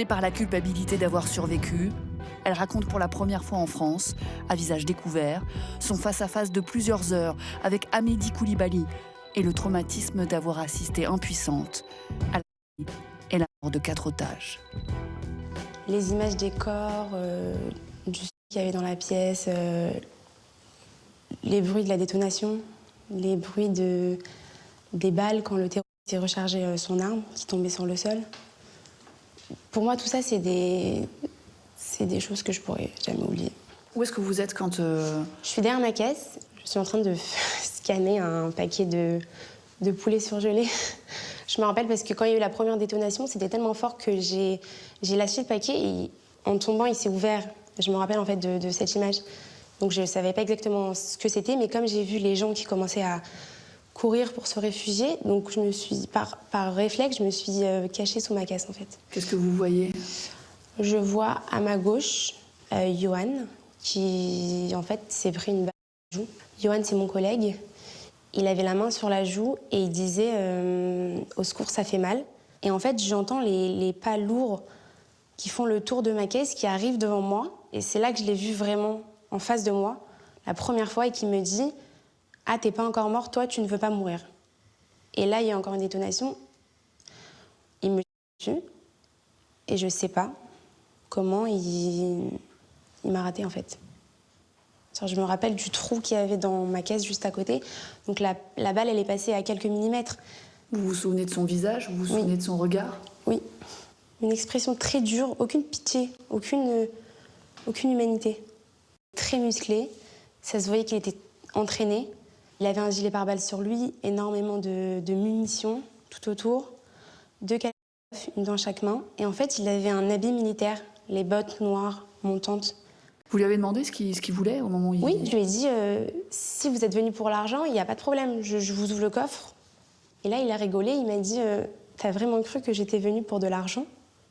Par la culpabilité d'avoir survécu, elle raconte pour la première fois en France, à visage découvert, son face-à-face de plusieurs heures avec Amédi Koulibaly et le traumatisme d'avoir assisté impuissante à la vie et la mort de 4 otages. Les images des corps, du sang qu'il y avait dans la pièce, les bruits de la détonation, les bruits des balles quand le terroriste rechargeait son arme qui tombait sur le sol. Pour moi, tout ça, c'est des choses que je pourrais jamais oublier. Où est-ce que vous êtes quand... Je suis derrière ma caisse, je suis en train de scanner un paquet de poulets surgelés. Je me rappelle parce que quand il y a eu la première détonation, c'était tellement fort que j'ai lâché le paquet et en tombant, il s'est ouvert. Je me rappelle en fait de cette image. Donc je ne savais pas exactement ce que c'était, mais comme j'ai vu les gens qui commençaient à courir pour se réfugier, donc je me suis, par réflexe, je me suis cachée sous ma caisse en fait. Qu'est-ce que vous voyez? Je vois à ma gauche Johan qui en fait s'est pris une balle dans la joue. Johan, c'est mon collègue. Il avait la main sur la joue et il disait au secours, ça fait mal. Et en fait, j'entends les pas lourds qui font le tour de ma caisse, qui arrivent devant moi. Et c'est là que je l'ai vu vraiment en face de moi, la première fois, et qui me dit « Ah, t'es pas encore mort, toi, tu ne veux pas mourir. » Et là, il y a encore une détonation. Il me tue et je sais pas comment il m'a raté en fait. Je me rappelle du trou qu'il y avait dans ma caisse juste à côté. Donc la balle, elle est passée à quelques millimètres. Vous vous souvenez de son visage? Vous vous souvenez de son regard? Oui. Une expression très dure, aucune pitié, aucune humanité. Très musclé. Ça se voyait qu'il était entraîné. Il avait un gilet pare-balles sur lui, énormément de munitions tout autour, 2 Kalachnikov, une dans chaque main. Et en fait, il avait un habit militaire, les bottes noires, montantes. Vous lui avez demandé ce qu'il voulait au moment où il... Oui, je lui ai dit si vous êtes venu pour l'argent, il n'y a pas de problème, je vous ouvre le coffre. Et là, il a rigolé, il m'a dit t'as vraiment cru que j'étais venue pour de l'argent?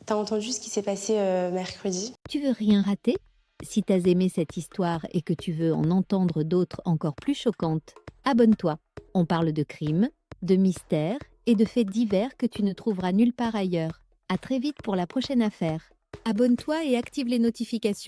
T'as entendu ce qui s'est passé mercredi? Tu veux rien rater? Si t'as aimé cette histoire et que tu veux en entendre d'autres encore plus choquantes, abonne-toi. On parle de crimes, de mystères et de faits divers que tu ne trouveras nulle part ailleurs. À très vite pour la prochaine affaire. Abonne-toi et active les notifications.